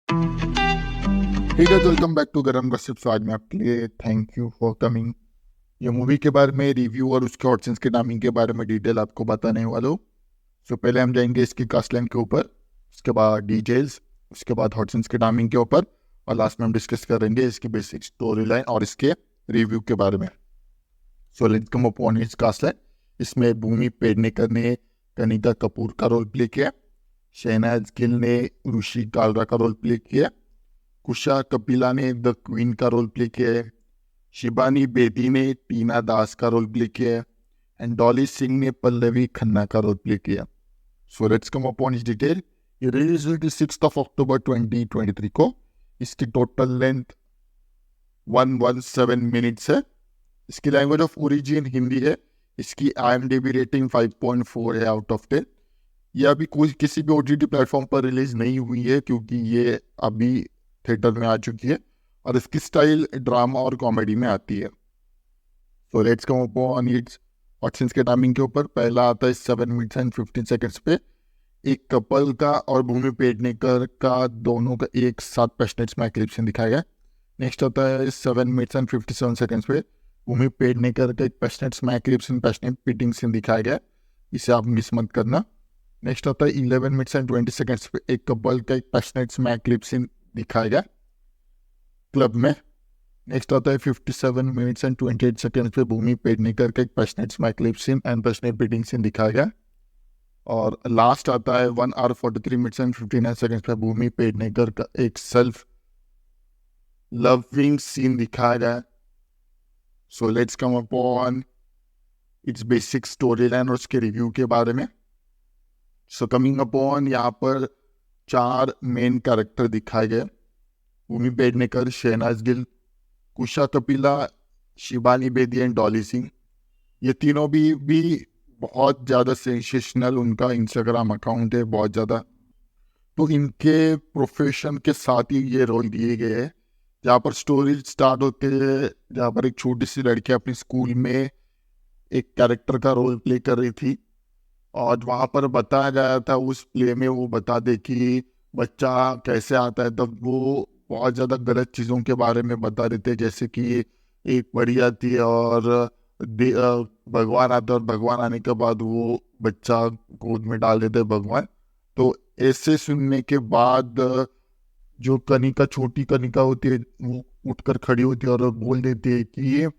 Hey guys, welcome back to Garam gossips. आज मैं आपके लिए थैंक यू फॉर कमिंग ये मूवी के बारे में रिव्यू और उसके ऑडियंस के नामिंग के बारे में डिटेल आपको बताने वाला हूँ। पहले हम जाएंगे इसकी कास्ट लाइन के ऊपर, उसके बाद डिटेल्स, उसके बाद ऑडियंस के नामिंग के ऊपर, और लास्ट में हम डिस्कस करेंगे इसकी बेसिक स्टोरी लाइन और इसके रिव्यू के बारे में। Let's come upon its cast line. इसमें भूमि पेडनेकर ने कनिका कपूर का रोल प्ले किया, शहनाज गिल ने ऋषि कालरा का रोल प्ले किया, कुशा कपिला ने द क्वीन का रोल प्ले किया है, शिबानी बेदी ने टीना दास का रोल प्ले किया है, एंड डॉली सिंह ने पल्लवी खन्ना का रोल प्ले किया। सो लेट्स कम अपॉन इस डिटेल। ये रिलीज हुई थी 6 अक्टूबर 2023 को। इसकी टोटल लेंथ 117 मिनट्स है। इसकी लैंग्वेज ऑफ ओरिजिन हिंदी है। इसकी IMDb रेटिंग 5.4 है आउट ऑफ 10। ये अभी कोई किसी भी OTT प्लेटफॉर्म पर रिलीज नहीं हुई है क्योंकि ये अभी थिएटर में आ चुकी है, और इसकी स्टाइल ड्रामा और कॉमेडी में आती है। So let's come upon it's options के टाइमिंग के ऊपर। पहला आता है 7 मिनट्स एंड 15 सेकेंड्स पे। एक कपल का और भूमि पेडनेकर का दोनों का एक साथ पैशनेट स्मैक क्लिप सीन दिखाया गया। नेक्स्ट आता है 7 मिनट्स एंड 57 सेकेंड्स पे। भूमि पेडनेकर का एक passionate smack clip scene, passionate pitting scene दिखाया गया। इसे आप मिस मत करना। नेक्स्ट आता है 11 मिनट्स एंड 20 सेकेंड्स पे। एक कपल का एक पैशनेट स्मैक क्लिप सीन दिखाया गया क्लब में। नेक्स्ट आता है 57 मिनट्स एंड 28 सेकेंड्स पे। भूमि पेडनेकर का एक passionate smack clip scene and passionate beating scene दिखाया गया। और लास्ट आता है 1 आवर 43 मिनट्स एंड 59 सेकेंड्स पे। भूमि पेडनेकर का एक सेल्फ लविंग सीन दिखाया गया। So let's come upon it's basic story line और उसके रिव्यू के बारे में। सो कमिंग अपॉन, यहाँ पर 4 मेन कैरेक्टर दिखाए गए। भूमि पेडनेकर, शहनाज गिल, कुशा कपिला, शिबानी बेदी एंड डॉली सिंह। ये तीनों भी बहुत ज़्यादा सेंसेशनल उनका इंस्टाग्राम अकाउंट है, बहुत ज़्यादा। तो इनके प्रोफेशन के साथ ही ये रोल दिए गए हैं। जहाँ पर स्टोरी स्टार्ट होते है, जहाँ पर एक छोटी सी लड़की अपने स्कूल में एक कैरेक्टर का रोल प्ले कर रही थी, और वहाँ पर बताया गया था उस प्ले में वो बता दे कि बच्चा कैसे आता है। तब वो बहुत ज़्यादा गलत चीज़ों के बारे में बता देते, जैसे कि एक परी आती है और भगवान आता है, और भगवान आने के बाद वो बच्चा गोद में डाल देते हैं भगवान। तो ऐसे सुनने के बाद जो कनिका, छोटी कनिका होती है, वो उठकर खड़ी होती है और बोल देती है कि ये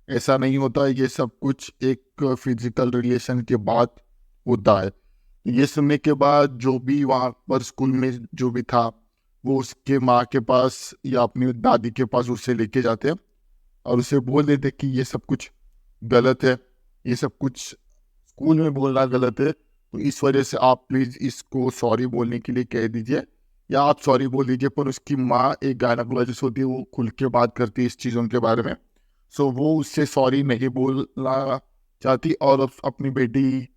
ऐसा नहीं होता, ये सब कुछ एक फिजिकल रिलेशन के बाद होता है। ये सुनने के बाद जो भी वहाँ पर स्कूल में जो भी था, वो उसके माँ के पास या अपनी दादी के पास उसे लेके जाते हैं और उसे बोल देते कि ये सब कुछ गलत है, ये सब कुछ स्कूल में बोलना गलत है, तो इस वजह से आप प्लीज़ इसको सॉरी बोलने के लिए कह दीजिए, या आप सॉरी बोल दीजिए। पर उसकी माँ एक गायनोकोलॉजिस्ट होती है, वो खुल के बात करती है इस चीज़ों के बारे में। सो वो उससे सॉरी नहीं बोलना चाहती और अपनी बेटी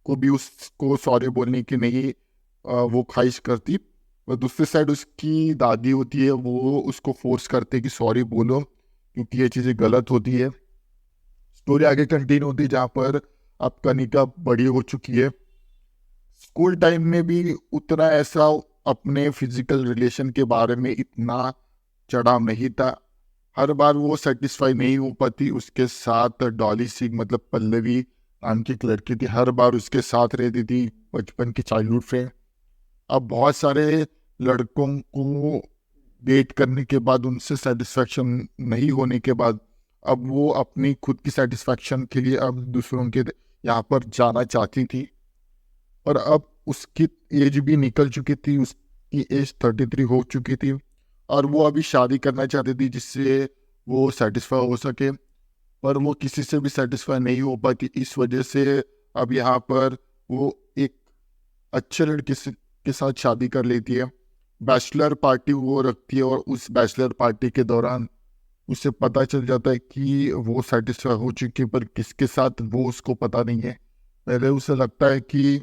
को भी उसको सॉरी बोलने की नहीं वो ख्वाहिश करती। और दूसरी साइड उसकी दादी होती है, वो उसको फोर्स करते कि सॉरी बोलो क्योंकि ये चीज़ें गलत होती है। स्टोरी आगे कंटिन्यू होती है जहाँ पर अब कनिका बड़ी हो चुकी है। स्कूल टाइम में भी उतना ऐसा अपने फिजिकल रिलेशन के बारे में इतना चढ़ाव नहीं था। हर बार वो सेटिस्फाई नहीं हो पाती। उसके साथ डॉली सिंह, मतलब पल्लवी नाम की एक लड़की थी, हर बार उसके साथ रहती थी, बचपन की चाइल्डहुड फ्रेंड। अब बहुत सारे लड़कों को डेट करने के बाद उनसे सेटिस्फैक्शन नहीं होने के बाद अब वो अपनी खुद की सेटिस्फैक्शन के लिए अब दूसरों के यहाँ पर जाना चाहती थी। और अब उसकी एज भी निकल चुकी थी, उसकी एज 33 हो चुकी थी, और वो अभी शादी करना चाहती थी जिससे वो सेटिस्फाई हो सके। पर वो किसी से भी सेटिस्फाई नहीं हो पाती। इस वजह से अब यहाँ पर वो एक अच्छे लड़के के साथ शादी कर लेती है। बैचलर पार्टी वो रखती है, और उस बैचलर पार्टी के दौरान उसे पता चल जाता है कि वो सेटिस्फाई हो चुकी है, पर किसके साथ वो उसको पता नहीं है। पहले उसे लगता है कि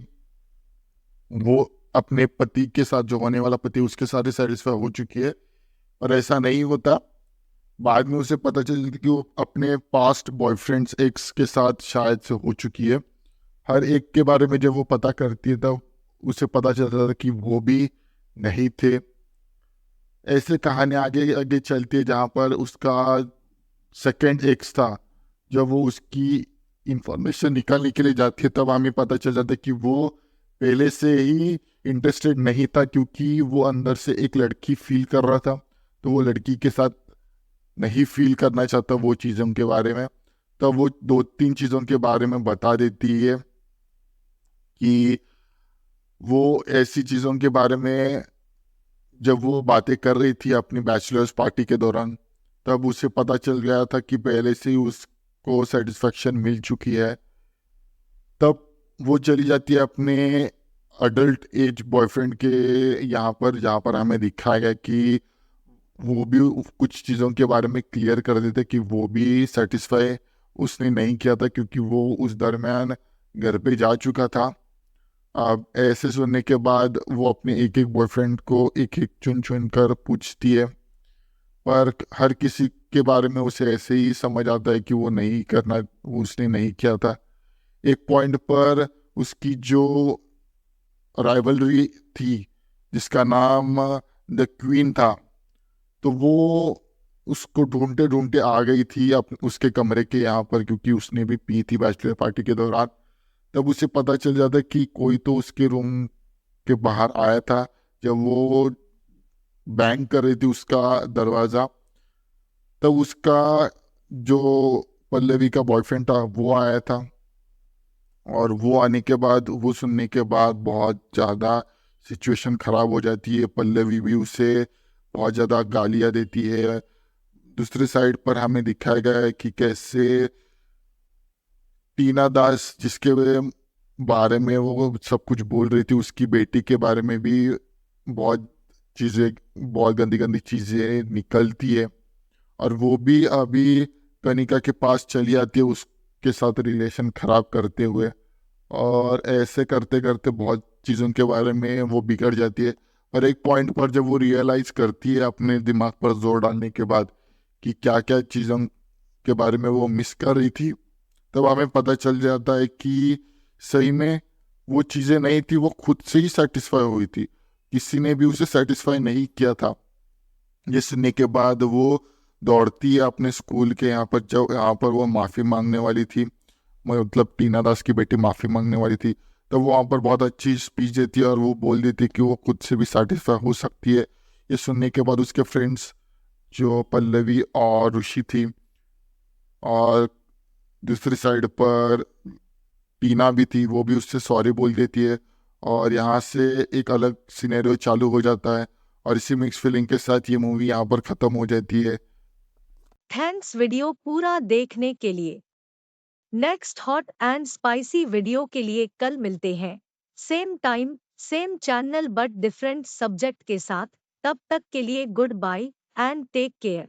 वो अपने पति के साथ, जो होने वाला पति, उसके साथ ही सेटिस्फाई हो चुकी है, और ऐसा नहीं होता। बाद में उसे पता चल जाता है कि वो अपने पास्ट बॉयफ्रेंड्स, एक्स के साथ शायद से हो चुकी है। हर एक के बारे में जब वो पता करती है तब उसे पता चलता था कि वो भी नहीं थे। ऐसे कहानी आगे आगे चलती है जहाँ पर उसका सेकंड एक्स था, जब वो उसकी इंफॉर्मेशन निकालने के लिए जाती है तब हमें पता चल जाता है कि वो पहले से ही इंटरेस्टेड नहीं था, क्योंकि वो अंदर से एक लड़की फील कर रहा था, तो वो लड़की के साथ नहीं फील करना चाहता वो चीज़ों के बारे में। तब वो दो तीन चीज़ों के बारे में बता देती है कि वो ऐसी चीज़ों के बारे में जब वो बातें कर रही थी अपनी बैचलर्स पार्टी के दौरान, तब उसे पता चल गया था कि पहले से ही उसको सेटिस्फेक्शन मिल चुकी है। तब वो चली जाती है अपने अडल्ट एज बॉयफ्रेंड के यहाँ पर, जहाँ पर हमें दिखाया गया कि वो भी कुछ चीज़ों के बारे में क्लियर कर देते कि वो भी सेटिस्फाई उसने नहीं किया था, क्योंकि वो उस दरमियान घर पे जा चुका था। अब ऐसे सुनने के बाद वो अपने एक एक बॉयफ्रेंड को एक एक चुन चुन कर पूछती है, पर हर किसी के बारे में उसे ऐसे ही समझ आता है कि वो नहीं करना, वो उसने नहीं किया था। एक पॉइंट पर उसकी जो राइवलरी थी जिसका नाम द क्वीन था, तो वो उसको ढूंढते ढूंढते आ गई थी उसके कमरे के यहाँ पर, क्योंकि उसने भी पी थी बैचलर पार्टी के दौरान। तब उसे पता चल जाता कि कोई तो उसके रूम के बाहर आया था जब वो बैंग कर रही थी उसका दरवाजा। तब उसका जो पल्लवी का बॉयफ्रेंड था वो आया था, और वो आने के बाद, वो सुनने के बाद बहुत ज़्यादा सिचुएशन खराब हो जाती है। पल्लवी भी उसे बहुत ज़्यादा गालियाँ देती है। दूसरी साइड पर हमें दिखाया गया है कि कैसे टीना दास, जिसके बारे में वो सब कुछ बोल रही थी, उसकी बेटी के बारे में भी बहुत चीज़ें, बहुत गंदी गंदी चीज़ें निकलती है, और वो भी अभी कनिका के पास चली आती है उसके साथ रिलेशन खराब करते हुए। और ऐसे करते करते बहुत चीज़ों के बारे में वो बिगड़ जाती है। और एक पॉइंट पर जब वो रियलाइज करती है अपने दिमाग पर जोर डालने के बाद कि क्या क्या चीज़ों के बारे में वो मिस कर रही थी, तब हमें पता चल जाता है कि सही में वो चीज़ें नहीं थी, वो खुद से ही सेटिस्फाई हुई थी, किसी ने भी उसे सेटिस्फाई नहीं किया था। ये सुनने के बाद वो दौड़ती है अपने स्कूल के यहाँ पर, जब यहाँ पर वो माफ़ी मांगने वाली थी, मतलब टीना दास की बेटी माफ़ी मांगने वाली थी, तो वो वहाँ पर बहुत अच्छी स्पीच देती है और वो बोल देती है कि वो खुद से भी सेटिस्फाई हो सकती है। ये सुनने के बाद उसके फ्रेंड्स जो पल्लवी और ऋषि थी, और दूसरी साइड पर टीना भी थी, वो भी उससे सॉरी बोल देती है, और यहाँ से एक अलग सिनेरियो चालू हो जाता है, और इसी मिक्स फीलिंग के साथ ये मूवी यहाँ पर ख़त्म हो जाती है। थैंक्स वीडियो पूरा देखने के लिए। Next hot and spicy video के लिए कल मिलते हैं, same time same channel but different subject के साथ। तब तक के लिए goodbye and take care.